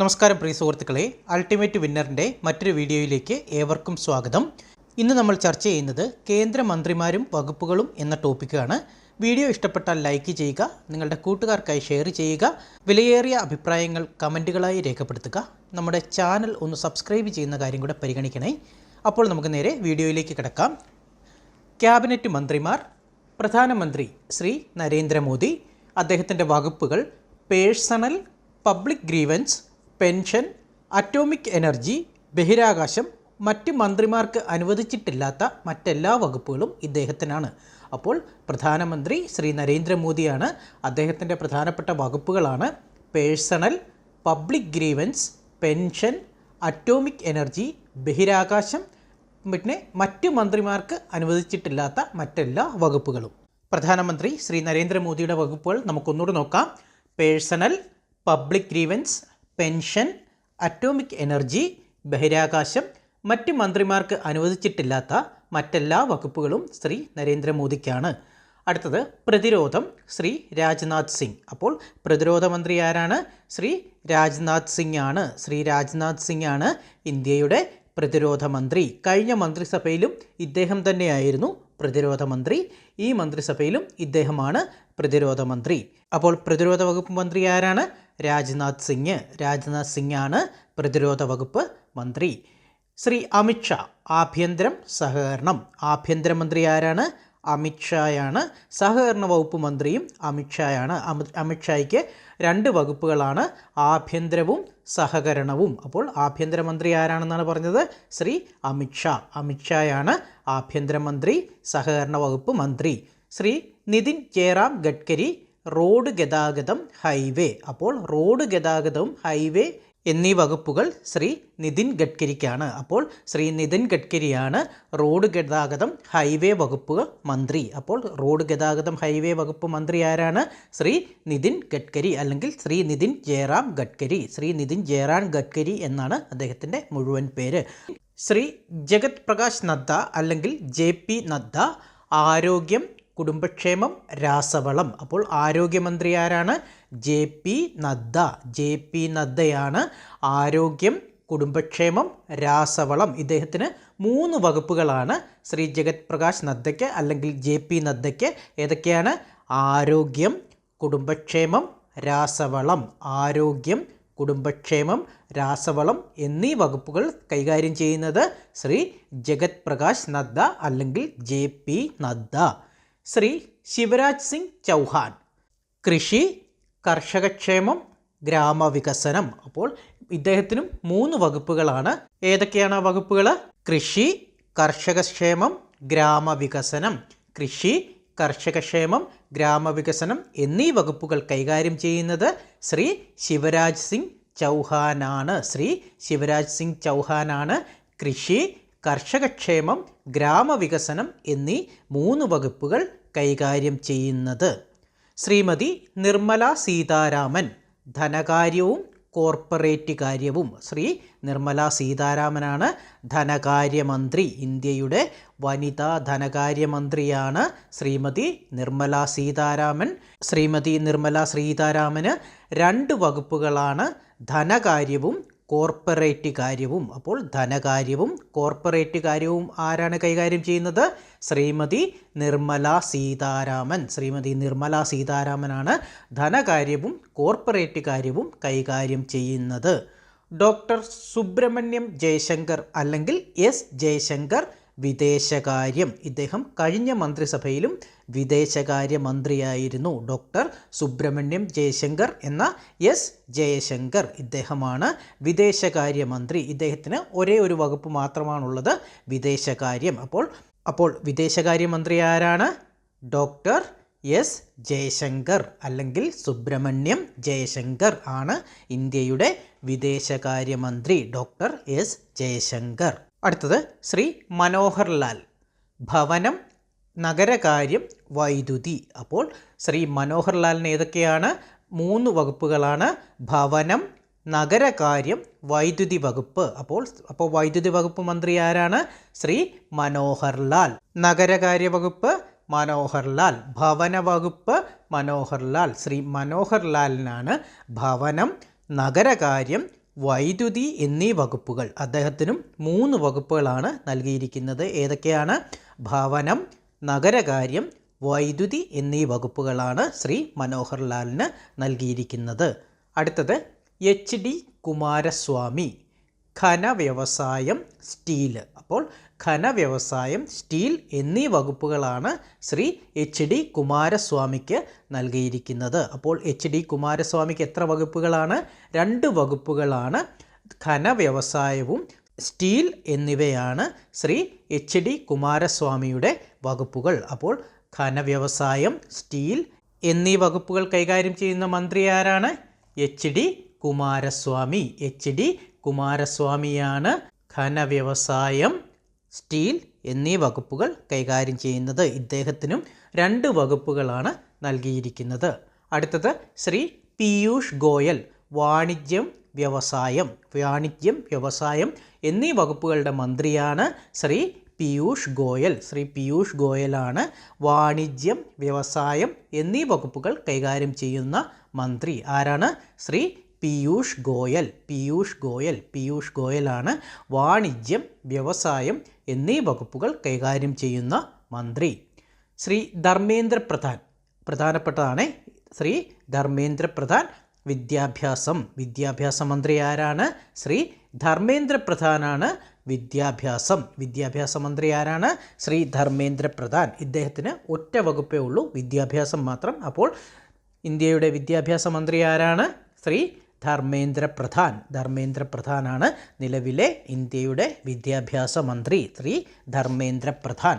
നമസ്കാരം പ്രിയ സുഹൃത്തുക്കളെ, അൾട്ടിമേറ്റ് വിന്നറിൻ്റെ മറ്റൊരു വീഡിയോയിലേക്ക് ഏവർക്കും സ്വാഗതം. ഇന്ന് നമ്മൾ ചർച്ച ചെയ്യുന്നത് കേന്ദ്രമന്ത്രിമാരും വകുപ്പുകളും എന്ന ടോപ്പിക്കാണ്. വീഡിയോ ഇഷ്ടപ്പെട്ടാൽ ലൈക്ക് ചെയ്യുക, നിങ്ങളുടെ കൂട്ടുകാർക്കായി ഷെയർ ചെയ്യുക, വിലയേറിയ അഭിപ്രായങ്ങൾ കമൻറ്റുകളായി രേഖപ്പെടുത്തുക. നമ്മുടെ ചാനൽ ഒന്ന് സബ്സ്ക്രൈബ് ചെയ്യുന്ന കാര്യം കൂടെ പരിഗണിക്കണേ. അപ്പോൾ നമുക്ക് നേരെ വീഡിയോയിലേക്ക് കിടക്കാം. ക്യാബിനറ്റ് മന്ത്രിമാർ: പ്രധാനമന്ത്രി ശ്രീ നരേന്ദ്രമോദി. അദ്ദേഹത്തിൻ്റെ വകുപ്പുകൾ personnel, public grievance, pension, atomic energy, ബഹിരാകാശം. മറ്റ് മന്ത്രിമാർക്ക് അനുവദിച്ചിട്ടില്ലാത്ത മറ്റെല്ലാ വകുപ്പുകളും ഇദ്ദേഹത്തിനാണ്. അപ്പോൾ പ്രധാനമന്ത്രി ശ്രീ നരേന്ദ്രമോദിയാണ്. അദ്ദേഹത്തിൻ്റെ പ്രധാനപ്പെട്ട വകുപ്പുകളാണ് personnel, public grievance, pension, atomic energy, ബഹിരാകാശം, പിന്നെ മറ്റ് മന്ത്രിമാർക്ക് അനുവദിച്ചിട്ടില്ലാത്ത മറ്റെല്ലാ വകുപ്പുകളും. പ്രധാനമന്ത്രി ശ്രീ നരേന്ദ്രമോദിയുടെ വകുപ്പുകൾ നമുക്കൊന്നുകൂടി നോക്കാം. Personnel, public grievance, pension, atomic energy, ബഹിരാകാശം. മറ്റ് മന്ത്രിമാർക്ക് അനുവദിച്ചിട്ടില്ലാത്ത മറ്റെല്ലാ വകുപ്പുകളും ശ്രീ നരേന്ദ്രമോദിക്കാണ്. അടുത്തത് പ്രതിരോധം: ശ്രീ രാജ്നാഥ് സിംഗ്. അപ്പോൾ പ്രതിരോധ മന്ത്രി ആരാണ്? ശ്രീ രാജ്നാഥ് സിംഗ് ആണ്. ശ്രീ രാജ്നാഥ് സിംഗ് ആണ് ഇന്ത്യയുടെ പ്രതിരോധ മന്ത്രി. കഴിഞ്ഞ മന്ത്രിസഭയിലും ഇദ്ദേഹം തന്നെയായിരുന്നു പ്രതിരോധ മന്ത്രി. ഈ മന്ത്രിസഭയിലും ഇദ്ദേഹമാണ് പ്രതിരോധ മന്ത്രി. അപ്പോൾ പ്രതിരോധ വകുപ്പ് മന്ത്രി ആരാണ്? രാജ്നാഥ് സിംഗ്. രാജ്നാഥ് സിംഗ് ആണ് പ്രതിരോധ വകുപ്പ് മന്ത്രി. ശ്രീ അമിത്ഷാ: ആഭ്യന്തരം, സഹകരണം. ആഭ്യന്തരമന്ത്രി ആരാണ്? അമിത്ഷായാണ്. സഹകരണ വകുപ്പ് മന്ത്രിയും അമിത്ഷായാണ്. അമിത്ഷായ്ക്ക് രണ്ട് വകുപ്പുകളാണ്, ആഭ്യന്തരവും സഹകരണവും. അപ്പോൾ ആഭ്യന്തരമന്ത്രി ആരാണെന്നാണ് പറഞ്ഞത്? ശ്രീ അമിത്ഷാ. അമിത്ഷായാണ് ആഭ്യന്തരമന്ത്രി, സഹകരണ വകുപ്പ് മന്ത്രി. ശ്രീ നിതിൻ ജയറാം ഗഡ്കരി: റോഡ് ഗതാഗതം, ഹൈവേ. അപ്പോൾ റോഡ് ഗതാഗതവും ഹൈവേ എന്നീ വകുപ്പുകൾ ശ്രീ നിതിൻ ഗഡ്കരിക്കാണ്. അപ്പോൾ ശ്രീ നിതിൻ ഗഡ്കരിയാണ് റോഡ് ഗതാഗതം, ഹൈവേ വകുപ്പ് മന്ത്രി. അപ്പോൾ റോഡ് ഗതാഗതം, ഹൈവേ വകുപ്പ് മന്ത്രി ആരാണ്? ശ്രീ നിതിൻ ഗഡ്കരി, അല്ലെങ്കിൽ ശ്രീ നിതിൻ ജയറാം ഗഡ്കരി. ശ്രീ നിതിൻ ജയറാം ഗഡ്കരി എന്നാണ് അദ്ദേഹത്തിൻ്റെ മുഴുവൻ പേര്. ശ്രീ ജഗത് പ്രകാശ് നദ്ദ, അല്ലെങ്കിൽ JP നദ്ദ: ആരോഗ്യം, കുടുംബക്ഷേമം, രാസവളം. അപ്പോൾ ആരോഗ്യമന്ത്രി ആരാണ്? JP നദ്ദ. JP നദ്ദയാണ് ആരോഗ്യം, കുടുംബക്ഷേമം, രാസവളം. ഇദ്ദേഹത്തിന് 3 വകുപ്പുകളാണ് ശ്രീ ജഗത് പ്രകാശ് നദ്ദയ്ക്ക്, അല്ലെങ്കിൽ JP നദ്ദയ്ക്ക്. ഏതൊക്കെയാണ്? ആരോഗ്യം, കുടുംബക്ഷേമം, രാസവളം. ആരോഗ്യം, കുടുംബക്ഷേമം, രാസവളം എന്നീ വകുപ്പുകൾ കൈകാര്യം ചെയ്യുന്നത് ശ്രീ ജഗത് പ്രകാശ് നദ്ദ, അല്ലെങ്കിൽ JP നദ്ദ. ശ്രീ ശിവരാജ് സിംഗ് ചൗഹാൻ: കൃഷി, കർഷകക്ഷേമം, ഗ്രാമവികസനം. അപ്പോൾ ഇദ്ദേഹത്തിനും 3 വകുപ്പുകളാണ്. ഏതൊക്കെയാണ് ആ വകുപ്പുകൾ? കൃഷി, കർഷകക്ഷേമം, ഗ്രാമവികസനം. കൃഷി, കർഷകക്ഷേമം, ഗ്രാമവികസനം എന്നീ വകുപ്പുകൾ കൈകാര്യം ചെയ്യുന്നത് ശ്രീ ശിവരാജ് സിംഗ് ചൗഹാനാണ്. ശ്രീ ശിവരാജ് സിംഗ് ചൗഹാനാണ് കൃഷി, കർഷകക്ഷേമം, ഗ്രാമവികസനം എന്നീ 3 വകുപ്പുകൾ കൈകാര്യം ചെയ്യുന്നത്. ശ്രീമതി നിർമ്മല സീതാരാമൻ: ധനകാര്യവും കോർപ്പറേറ്റ് കാര്യവും. ശ്രീ നിർമ്മല സീതാരാമനാണ് ധനകാര്യമന്ത്രി. ഇന്ത്യയുടെ വനിതാ ധനകാര്യമന്ത്രിയാണ് ശ്രീമതി നിർമ്മല സീതാരാമൻ. ശ്രീമതി നിർമ്മല സീതാരാമന് 2 വകുപ്പുകളാണ്, ധനകാര്യവും കോർപ്പറേറ്റ് കാര്യവും. അപ്പോൾ ധനകാര്യവും കോർപ്പറേറ്റ് കാര്യവും ആരാണ് കൈകാര്യം ചെയ്യുന്നത്? ശ്രീമതി നിർമ്മല സീതാരാമൻ. ശ്രീമതി നിർമ്മല സീതാരാമനാണ് ധനകാര്യവും കോർപ്പറേറ്റ് കാര്യവും കൈകാര്യം ചെയ്യുന്നത്. ഡോക്ടർ സുബ്രഹ്മണ്യം ജയശങ്കർ, അല്ലെങ്കിൽ S ജയശങ്കർ, വിദേശകാര്യം. ഇദ്ദേഹം കഴിഞ്ഞ മന്ത്രിസഭയിലും വിദേശകാര്യ മന്ത്രിയായിരുന്നു. ഡോക്ടർ സുബ്രഹ്മണ്യം ജയശങ്കർ എന്ന S ജയശങ്കർ, ഇദ്ദേഹമാണ് വിദേശകാര്യ മന്ത്രി. ഇദ്ദേഹത്തിന് ഒരേ ഒരു വകുപ്പ് മാത്രമാണുള്ളത്, വിദേശകാര്യം. അപ്പോൾ വിദേശകാര്യമന്ത്രി ആരാണ്? ഡോക്ടർ S ജയശങ്കർ, അല്ലെങ്കിൽ സുബ്രഹ്മണ്യം ജയശങ്കർ ആണ് ഇന്ത്യയുടെ വിദേശകാര്യമന്ത്രി, ഡോക്ടർ S ജയശങ്കർ. അടുത്തത് ശ്രീ മനോഹർ ലാൽ: ഭവനം, നഗരകാര്യം, വൈദ്യുതി. അപ്പോൾ ശ്രീ മനോഹർ ലാലിന് ഏതൊക്കെയാണ്? 3 വകുപ്പുകളാണ്, ഭവനം, നഗരകാര്യം, വൈദ്യുതി വകുപ്പ്. അപ്പോൾ വൈദ്യുതി വകുപ്പ് മന്ത്രി ആരാണ്? ശ്രീ മനോഹർ ലാൽ. നഗരകാര്യ വകുപ്പ് മനോഹർ ലാൽ. ഭവന വകുപ്പ് മനോഹർ ലാൽ. ശ്രീ മനോഹർ ലാലിനാണ് ഭവനം, നഗരകാര്യം, വൈദ്യുതി എന്നീ വകുപ്പുകൾ. അദ്ദേഹത്തിനും 3 വകുപ്പുകളാണ് നൽകിയിരിക്കുന്നത്. ഏതൊക്കെയാണ്? ഭവനം, നഗരകാര്യം, വൈദ്യുതി എന്നീ വകുപ്പുകളാണ് ശ്രീ മനോഹർ ലാലിന് നൽകിയിരിക്കുന്നത്. അടുത്തത് HD കുമാരസ്വാമി, ഖനവ്യവസായം, സ്റ്റീൽ. അപ്പോൾ ഖനവ്യവസായം, സ്റ്റീൽ എന്നീ വകുപ്പുകളാണ് ശ്രീ HD കുമാരസ്വാമിക്ക് നൽകിയിരിക്കുന്നത്. അപ്പോൾ HD കുമാരസ്വാമിക്ക് എത്ര വകുപ്പുകളാണ്? 2 വകുപ്പുകളാണ്. ഖനവ്യവസായവും സ്റ്റീൽ എന്നിവയാണ് ശ്രീ HD കുമാരസ്വാമിയുടെ വകുപ്പുകൾ. അപ്പോൾ ഖനവ്യവസായം, സ്റ്റീൽ എന്നീ വകുപ്പുകൾ കൈകാര്യം ചെയ്യുന്ന മന്ത്രി ആരാണ്? HD കുമാരസ്വാമി. HD കുമാരസ്വാമിയാണ് ഖനവ്യവസായം, സ്റ്റീൽ എന്നീ വകുപ്പുകൾ കൈകാര്യം ചെയ്യുന്നത്. ഇദ്ദേഹത്തിനും 2 വകുപ്പുകളാണ് നൽകിയിരിക്കുന്നത്. അടുത്തത് ശ്രീ പീയൂഷ് ഗോയൽ, വാണിജ്യം, വ്യവസായം എന്നീ വകുപ്പുകളുടെ മന്ത്രിയാണ് ശ്രീ പീയൂഷ് ഗോയൽ. ശ്രീ പീയൂഷ് ഗോയലാണ് വാണിജ്യം, വ്യവസായം എന്നീ വകുപ്പുകൾ കൈകാര്യം ചെയ്യുന്ന മന്ത്രി. ആരാണ്? ശ്രീ പീയൂഷ് ഗോയൽ. പീയൂഷ് ഗോയലാണ് വാണിജ്യം, വ്യവസായം എന്നീ വകുപ്പുകൾ കൈകാര്യം ചെയ്യുന്ന മന്ത്രി. ശ്രീ ധർമ്മേന്ദ്ര പ്രധാൻ, പ്രധാനപ്പെട്ടതാണ്. ശ്രീ ധർമ്മേന്ദ്ര പ്രധാൻ, വിദ്യാഭ്യാസ മന്ത്രി ആരാണ്? ശ്രീ ധർമ്മേന്ദ്ര പ്രധാനാണ് വിദ്യാഭ്യാസ മന്ത്രി ആരാണ്? ശ്രീ ധർമ്മേന്ദ്ര പ്രധാൻ. ഇദ്ദേഹത്തിന് ഒറ്റ വകുപ്പേ ഉള്ളൂ, വിദ്യാഭ്യാസം മാത്രം. അപ്പോൾ ഇന്ത്യയുടെ വിദ്യാഭ്യാസ മന്ത്രി ആരാണ്? ശ്രീ ധർമ്മേന്ദ്ര പ്രധാനാണ് നിലവിലെ ഇന്ത്യയുടെ വിദ്യാഭ്യാസ മന്ത്രി, ശ്രീ ധർമ്മേന്ദ്ര പ്രധാൻ.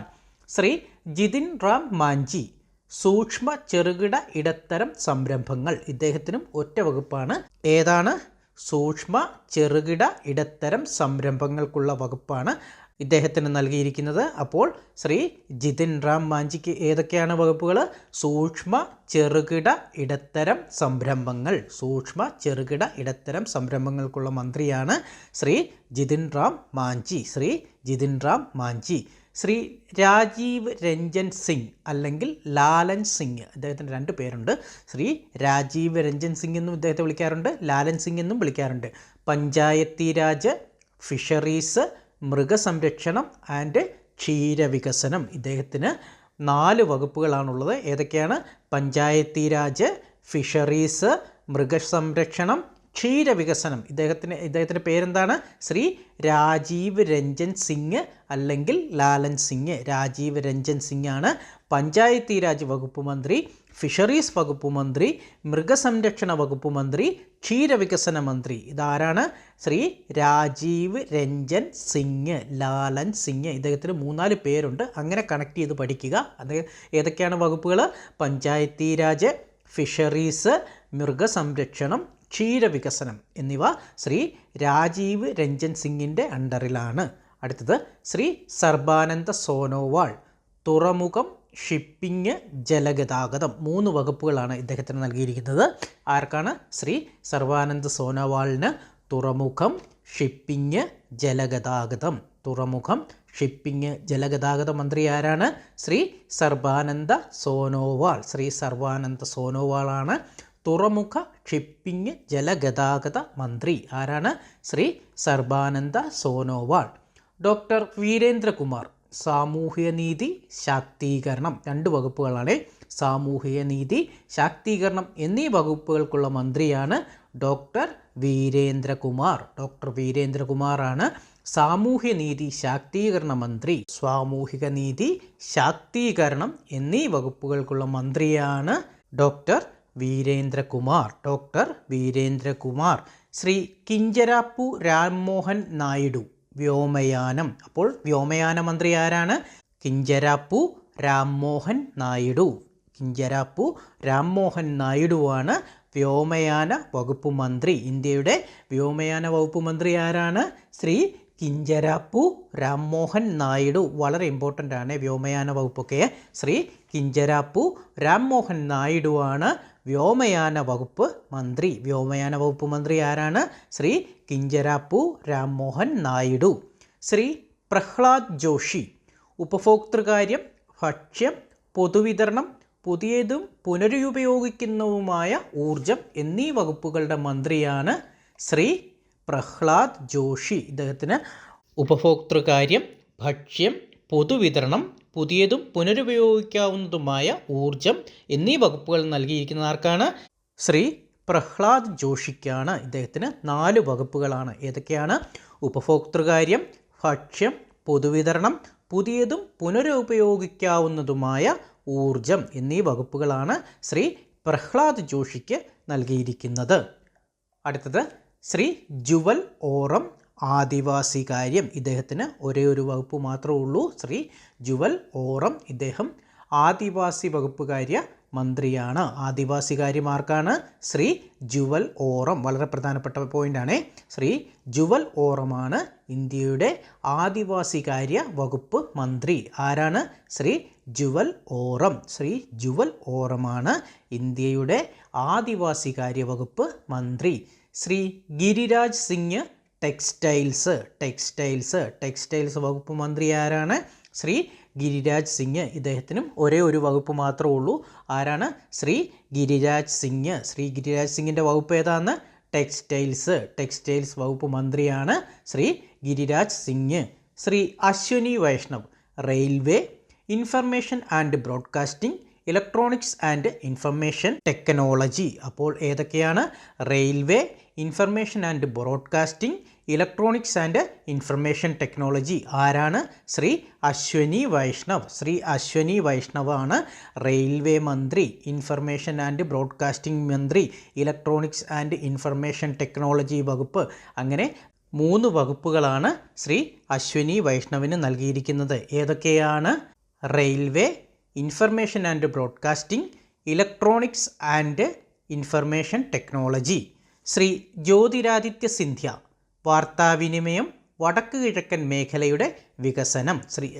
ശ്രീ ജിതിൻ റാം മാഞ്ചി, സൂക്ഷ്മ ചെറുകിട ഇടത്തരം സംരംഭങ്ങൾ. ഇദ്ദേഹത്തിനും ഒറ്റ വകുപ്പാണ്. ഏതാണ്? സൂക്ഷ്മ ചെറുകിട ഇടത്തരം സംരംഭങ്ങൾക്കുള്ള വകുപ്പാണ് ഇദ്ദേഹത്തിന് നൽകിയിരിക്കുന്നത്. അപ്പോൾ ശ്രീ ജിതിൻ റാം മാഞ്ചിക്ക് ഏതൊക്കെയാണ് വകുപ്പുകൾ? സൂക്ഷ്മ ചെറുകിട ഇടത്തരം സംരംഭങ്ങൾക്കുള്ള മന്ത്രിയാണ് ശ്രീ ജിതിൻ റാം മാഞ്ചി. ശ്രീ രാജീവ് രഞ്ജൻ സിംഗ് അല്ലെങ്കിൽ ലാലൻ സിംഗ്, അദ്ദേഹത്തിന് 2 പേരുണ്ട്. ശ്രീ രാജീവ് രഞ്ജൻ സിംഗ് എന്നും ഇദ്ദേഹത്തെ വിളിക്കാറുണ്ട്, ലാലൻ സിംഗ് എന്നും വിളിക്കാറുണ്ട്. പഞ്ചായത്തി രാജ്, ഫിഷറീസ്, മൃഗസംരക്ഷണം ആൻഡ് ക്ഷീരവികസനം. ഇദ്ദേഹത്തിന് 4 വകുപ്പുകളാണുള്ളത്. ഏതൊക്കെയാണ്? പഞ്ചായത്തി രാജ്, ഫിഷറീസ്, മൃഗസംരക്ഷണം, ക്ഷീരവികസനം. ഇദ്ദേഹത്തിൻ്റെ പേരെന്താണ്? ശ്രീ രാജീവ് രഞ്ജൻ സിംഗ് അല്ലെങ്കിൽ ലാലൻ സിംഗ്. രാജീവ് രഞ്ജൻ സിംഗ് ആണ് പഞ്ചായത്തി രാജ് വകുപ്പ് മന്ത്രി, ഫിഷറീസ് വകുപ്പ് മന്ത്രി, മൃഗസംരക്ഷണ വകുപ്പ് മന്ത്രി, ക്ഷീരവികസന മന്ത്രി. ഇതാരാണ്? ശ്രീ രാജീവ് രഞ്ജൻ സിംഗ്, ലാലൻ സിംഗ്. ഇദ്ദേഹത്തിന് 3-4 പേരുണ്ട്, അങ്ങനെ കണക്ട് ചെയ്ത് പഠിക്കുക. അത് ഏതൊക്കെയാണ് വകുപ്പുകൾ? പഞ്ചായത്തി രാജ്, ഫിഷറീസ്, മൃഗസംരക്ഷണം, ക്ഷീരവികസനം എന്നിവ ശ്രീ രാജീവ് രഞ്ജൻ സിംഗിൻ്റെ അണ്ടറിലാണ്. അടുത്തത് ശ്രീ സർബാനന്ദ സോനോവാൾ, തുറമുഖം, ഷിപ്പിംഗ്, ജലഗതാഗതം. 3 വകുപ്പുകളാണ് ഇദ്ദേഹത്തിന് നൽകിയിരിക്കുന്നത്. ആർക്കാണ്? ശ്രീ സർബാനന്ദ സോനോവാളിന് തുറമുഖം, ഷിപ്പിംഗ്, ജലഗതാഗത മന്ത്രി ആരാണ്? ശ്രീ സർബാനന്ദ സോനോവാളാണ് തുറമുഖ, ഷിപ്പിംഗ്, ജലഗതാഗത മന്ത്രി. ആരാണ്? ശ്രീ സർബാനന്ദ സോനോവാൾ. ഡോക്ടർ വീരേന്ദ്രകുമാർ, സാമൂഹ്യനീതി, ശാക്തീകരണം. 2 വകുപ്പുകളാണ്. സാമൂഹ്യനീതി, ശാക്തീകരണം എന്നീ വകുപ്പുകൾക്കുള്ള മന്ത്രിയാണ് ഡോക്ടർ വീരേന്ദ്രകുമാറാണ് സാമൂഹ്യനീതി ശാക്തീകരണ മന്ത്രി. സാമൂഹിക നീതി, ശാക്തീകരണം എന്നീ വകുപ്പുകൾക്കുള്ള മന്ത്രിയാണ് ഡോക്ടർ വീരേന്ദ്രകുമാർ. ശ്രീ കിഞ്ചരാപ്പു രാംമോഹൻ നായിഡു, വ്യോമയാനം. അപ്പോൾ വ്യോമയാന മന്ത്രി ആരാണ്? കിഞ്ചരാപ്പു രാംമോഹൻ നായിഡുവാണ് വ്യോമയാന വകുപ്പ് മന്ത്രി. ഇന്ത്യയുടെ വ്യോമയാന വകുപ്പ് മന്ത്രി ആരാണ്? ശ്രീ കിഞ്ചരാപ്പു രാംമോഹൻ നായിഡു. വളരെ ഇമ്പോർട്ടൻ്റ് ആണ് വ്യോമയാന വകുപ്പൊക്കെ. ശ്രീ കിഞ്ചരാപ്പു രാംമോഹൻ നായിഡുവാണ് വ്യോമയാന വകുപ്പ് മന്ത്രി. വ്യോമയാന വകുപ്പ് മന്ത്രി ആരാണ്? ശ്രീ കിഞ്ചരാപ്പു രാംമോഹൻ നായിഡു. ശ്രീ പ്രഹ്ലാദ് ജോഷി, ഉപഭോക്തൃകാര്യം, ഭക്ഷ്യം, പൊതുവിതരണം, പുതിയതും പുനരുപയോഗിക്കുന്നതുമായ ഊർജം എന്നീ വകുപ്പുകളുടെ മന്ത്രിയാണ് ശ്രീ പ്രഹ്ലാദ് ജോഷി. ഇദ്ദേഹത്തിന് ഉപഭോക്തൃകാര്യം, ഭക്ഷ്യം, പൊതുവിതരണം, പുതിയതും പുനരുപയോഗിക്കാവുന്നതുമായ ഊർജം എന്നീ വകുപ്പുകൾ നൽകിയിരിക്കുന്ന ആർക്കാണ്? ശ്രീ പ്രഹ്ലാദ് ജോഷിക്കാണ്. ഇദ്ദേഹത്തിന് 4 വകുപ്പുകളാണ്. ഏതൊക്കെയാണ്? ഉപഭോക്തൃകാര്യം, ഭക്ഷ്യം, പൊതുവിതരണം, പുതിയതും പുനരുപയോഗിക്കാവുന്നതുമായ ഊർജം എന്നീ വകുപ്പുകളാണ് ശ്രീ പ്രഹ്ലാദ് ജോഷിക്ക് നൽകിയിരിക്കുന്നത്. അടുത്തത് ശ്രീ ജുവൽ ഓറം, ആദിവാസി കാര്യം. ഇദ്ദേഹത്തിന് ഒരേ ഒരു വകുപ്പ് മാത്രമേ ഉള്ളൂ, ശ്രീ ജുവൽ ഓറം. ഇദ്ദേഹം ആദിവാസി വകുപ്പ് കാര്യ മന്ത്രിയാണ്. ആദിവാസി കാര്യം ആർക്കാണ്? ശ്രീ ജുവൽ ഓറം. വളരെ പ്രധാനപ്പെട്ട പോയിൻ്റാണ്. ശ്രീ ജുവൽ ഓറമാണ് ഇന്ത്യയുടെ ആദിവാസി കാര്യ വകുപ്പ് മന്ത്രി. ആരാണ്? ശ്രീ ജുവൽ ഓറം. ശ്രീ ജുവൽ ഓറമാണ് ഇന്ത്യയുടെ ആദിവാസി കാര്യ വകുപ്പ് മന്ത്രി. ശ്രീ ഗിരിരാജ് സിംഗ് ടെക്സ്റ്റൈൽസ് വകുപ്പ് മന്ത്രി ആരാണ്? ശ്രീ ഗിരിരാജ് സിംഗ്. ഇദ്ദേഹത്തിനും ഒരേ ഒരു വകുപ്പ് മാത്രമേ ഉള്ളൂ. ആരാണ്? ശ്രീ ഗിരിരാജ് സിംഗ്. ശ്രീ ഗിരിരാജ് സിംഗിൻ്റെ വകുപ്പ് ഏതാന്ന്? ടെക്സ്റ്റൈൽസ് വകുപ്പ് മന്ത്രിയാണ് Shri Giriraj Singh. Shri Ashwini Vaishnav, railway, information and broadcasting, electronics and information technology. അപ്പോൾ ഏതൊക്കെയാണ്? Railway, information and broadcasting, electronics and information technology. ആരാണ്? ശ്രീ അശ്വനി വൈഷ്ണവ്. ശ്രീ അശ്വനി വൈഷ്ണവാണ് റെയിൽവേ മന്ത്രി, ഇൻഫർമേഷൻ ആൻഡ് ബ്രോഡ്കാസ്റ്റിംഗ് മന്ത്രി, ഇലക്ട്രോണിക്സ് ആൻഡ് ഇൻഫർമേഷൻ ടെക്നോളജി വകുപ്പ്. അങ്ങനെ 3 വകുപ്പുകളാണ് ശ്രീ അശ്വനി വൈഷ്ണവിന് നൽകിയിരിക്കുന്നത്. ഏതൊക്കെയാണ്? Railway, information and broadcasting, electronics and information technology. Shri Jyotiraditya Scindia, വാർത്താവിനിമയം, വടക്ക് കിഴക്കൻ മേഖലയുടെ വികസനം.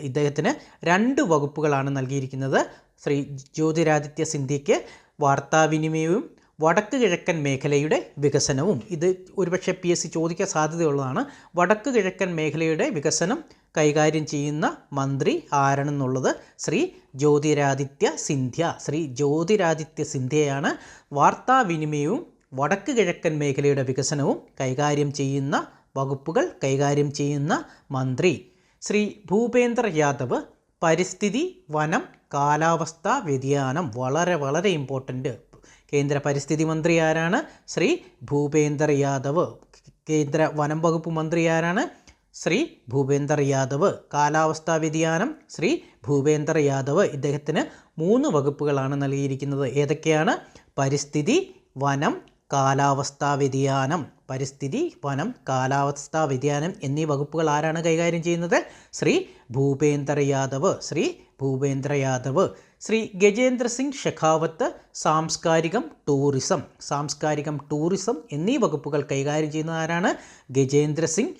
ഇദ്ദേഹത്തിന് 2 വകുപ്പുകളാണ് നൽകിയിരിക്കുന്നത്. ശ്രീ ജ്യോതിരാദിത്യ സിന്ധ്യയ്ക്ക് വാർത്താവിനിമയവും വടക്ക് കിഴക്കൻ മേഖലയുടെ വികസനവും. ഇത് ഒരുപക്ഷെ PSC ചോദിക്കാൻ സാധ്യതയുള്ളതാണ്. വടക്ക് കിഴക്കൻ മേഖലയുടെ വികസനം കൈകാര്യം ചെയ്യുന്ന മന്ത്രി ആരാണെന്നുള്ളത് ശ്രീ ജ്യോതിരാദിത്യ സിന്ധ്യ. ശ്രീ ജ്യോതിരാദിത്യ സിന്ധ്യയാണ് വാർത്താവിനിമയവും വടക്ക് കിഴക്കൻ മേഖലയുടെ വികസനവും കൈകാര്യം ചെയ്യുന്ന വകുപ്പുകൾ കൈകാര്യം ചെയ്യുന്ന മന്ത്രി. ശ്രീ ഭൂപേന്ദ്ര യാദവ്, പരിസ്ഥിതി, വനം, കാലാവസ്ഥാ വ്യതിയാനം. വളരെ ഇമ്പോർട്ടൻ്റ്. കേന്ദ്ര പരിസ്ഥിതി മന്ത്രി ആരാണ്? ശ്രീ ഭൂപേന്ദ്ര യാദവ്. കേന്ദ്ര വനം വകുപ്പ് മന്ത്രി ആരാണ്? ശ്രീ ഭൂപേന്ദ്ര യാദവ്. കാലാവസ്ഥാ വ്യതിയാനം ശ്രീ ഭൂപേന്ദ്ര യാദവ്. ഇദ്ദേഹത്തിന് 3 വകുപ്പുകളാണ് നൽകിയിരിക്കുന്നത്. ഏതൊക്കെയാണ്? പരിസ്ഥിതി, വനം, കാലാവസ്ഥാ വ്യതിയാനം. പരിസ്ഥിതി, വനം, കാലാവസ്ഥാ വ്യതിയാനം എന്നീ വകുപ്പുകൾ ആരാണ് കൈകാര്യം ചെയ്യുന്നത്? ശ്രീ ഭൂപേന്ദ്ര യാദവ്. ശ്രീ ഭൂപേന്ദ്ര യാദവ്. ശ്രീ ഗജേന്ദ്ര സിംഗ് ഷെഖാവത്ത്, സാംസ്കാരികം, ടൂറിസം എന്നീ വകുപ്പുകൾ കൈകാര്യം ചെയ്യുന്ന ആരാണ്? ഗജേന്ദ്ര സിംഗ്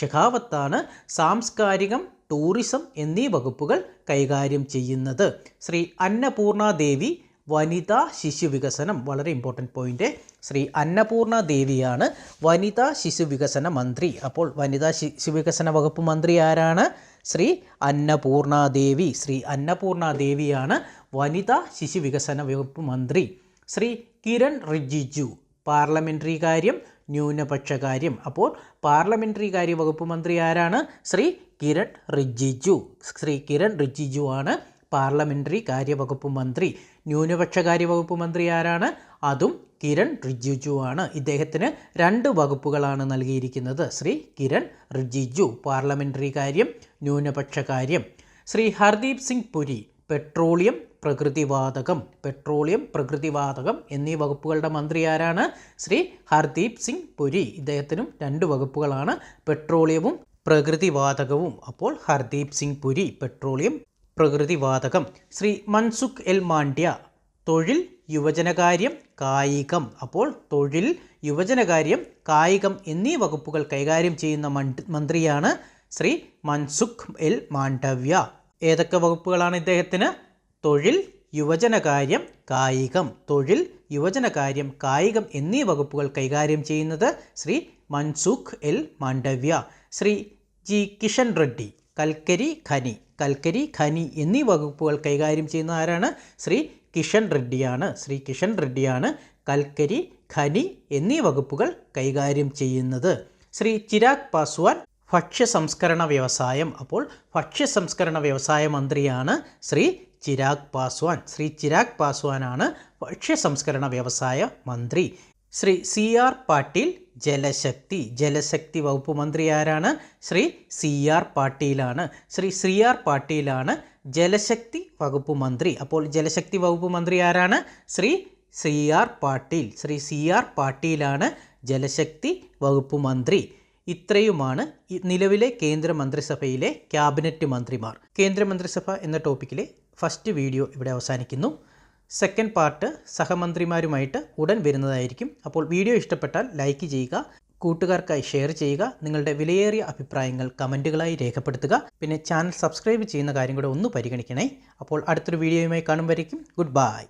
ഷെഖാവത്താണ് സാംസ്കാരികം, ടൂറിസം എന്നീ വകുപ്പുകൾ കൈകാര്യം ചെയ്യുന്നത്. ശ്രീ അന്നപൂർണ ദേവി, വനിതാ ശിശു വികസനം. വളരെ ഇമ്പോർട്ടൻറ്റ് പോയിൻ്റ്. ശ്രീ അന്നപൂർണ ദേവിയാണ് വനിതാ ശിശു വികസന മന്ത്രി. അപ്പോൾ വനിതാ ശിശു വികസന വകുപ്പ് മന്ത്രി ആരാണ്? ശ്രീ അന്നപൂർണ ദേവി. ശ്രീ അന്നപൂർണ ദേവിയാണ് വനിതാ ശിശു വികസന വകുപ്പ് മന്ത്രി. ശ്രീ കിരൺ റിജിജു, പാർലമെൻ്ററി കാര്യം, ന്യൂനപക്ഷ കാര്യം. അപ്പോൾ പാർലമെൻ്ററി കാര്യ വകുപ്പ് മന്ത്രി ആരാണ്? ശ്രീ കിരൺ റിജിജു ആണ് പാർലമെൻ്ററി കാര്യവകുപ്പ് മന്ത്രി. ന്യൂനപക്ഷ കാര്യവകുപ്പ് മന്ത്രി ആരാണ്? അതും കിരൺ റിജിജു ആണ്. ഇദ്ദേഹത്തിന് 2 വകുപ്പുകളാണ് നൽകിയിരിക്കുന്നത്. ശ്രീ കിരൺ റിജിജു, പാർലമെൻ്ററി കാര്യം, ന്യൂനപക്ഷ കാര്യം. ശ്രീ ഹർദീപ് സിംഗ് പുരി, പെട്രോളിയം, പ്രകൃതിവാതകം എന്നീ വകുപ്പുകളുടെ മന്ത്രി ആരാണ്? ശ്രീ ഹർദീപ് സിംഗ് പുരി. ഇദ്ദേഹത്തിനും 2 വകുപ്പുകളാണ്, പെട്രോളിയവും പ്രകൃതിവാതകവും. അപ്പോൾ ഹർദീപ് സിംഗ് പുരി, പെട്രോളിയം, പ്രകൃതിവാതകം. ശ്രീ മൻസുഖ് എൽ മാണ്ഡ്യ, തൊഴിൽ, യുവജനകാര്യം, കായികം. അപ്പോൾ തൊഴിൽ, യുവജനകാര്യം, കായികം എന്നീ വകുപ്പുകൾ കൈകാര്യം ചെയ്യുന്ന മന്ത്രിയാണ് ശ്രീ മൻസുഖ് എൽ മാണ്ഡവ്യ. ഏതൊക്കെ വകുപ്പുകളാണ് ഇദ്ദേഹത്തിന്? തൊഴിൽ, യുവജനകാര്യം, കായികം. തൊഴിൽ, യുവജനകാര്യം, കായികം എന്നീ വകുപ്പുകൾ കൈകാര്യം ചെയ്യുന്നത് ശ്രീ മൻസുഖ് എൽ മാണ്ഡവ്യ. ശ്രീ ജി കിഷൻ റെഡ്ഡി, കൽക്കരി, ഖനി എന്നീ വകുപ്പുകൾ കൈകാര്യം ചെയ്യുന്ന ആരാണ്? ശ്രീ കിഷൻ റെഡ്ഡിയാണ് കൽക്കരി, ഖനി എന്നീ വകുപ്പുകൾ കൈകാര്യം ചെയ്യുന്നത്. ശ്രീ ചിരാഗ് പാസ്വാൻ ഭക്ഷ്യ സംസ്കരണ വ്യവസായം. അപ്പോൾ ഭക്ഷ്യ സംസ്കരണ വ്യവസായ മന്ത്രിയാണ് ശ്രീ ചിരാഗ് പാസ്വാൻ. ശ്രീ ചിരാഗ് പാസ്വാനാണ് ഭക്ഷ്യ സംസ്കരണ വ്യവസായ മന്ത്രി. ശ്രീ സി ആർ പാട്ടീൽ ജലശക്തി വകുപ്പ് മന്ത്രി ആരാണ്? ശ്രീ സി ആർ പാട്ടീലാണ്. ശ്രീ സി ആർ പാട്ടീലാണ് ജലശക്തി വകുപ്പ് മന്ത്രി. അപ്പോൾ ജലശക്തി വകുപ്പ് മന്ത്രി ആരാണ്? Shri C R Patil. Shri C R പാട്ടീലാണ് ജലശക്തി വകുപ്പ് മന്ത്രി. ഇത്രയുമാണ് നിലവിലെ കേന്ദ്രമന്ത്രിസഭയിലെ ക്യാബിനറ്റ് മന്ത്രിമാർ. കേന്ദ്രമന്ത്രിസഭ എന്ന ടോപ്പിക്കിലെ ഫസ്റ്റ് വീഡിയോ ഇവിടെ അവസാനിക്കുന്നു. സെക്കൻഡ് പാർട്ട് സഹമന്ത്രിമാരുമായിട്ട് ഉടൻ വരുന്നതായിരിക്കും. അപ്പോൾ വീഡിയോ ഇഷ്ടപ്പെട്ടാൽ ലൈക്ക് ചെയ്യുക, കൂട്ടുകാർക്കായി ഷെയർ ചെയ്യുക, നിങ്ങളുടെ വിലയേറിയ അഭിപ്രായങ്ങൾ കമൻറ്റുകളായി രേഖപ്പെടുത്തുക. പിന്നെ ചാനൽ സബ്സ്ക്രൈബ് ചെയ്യുന്ന കാര്യം കൂടെ ഒന്ന് പരിഗണിക്കണേ. അപ്പോൾ അടുത്തൊരു വീഡിയോയുമായി കാണുമ്പോഴേക്കും ഗുഡ് ബൈ.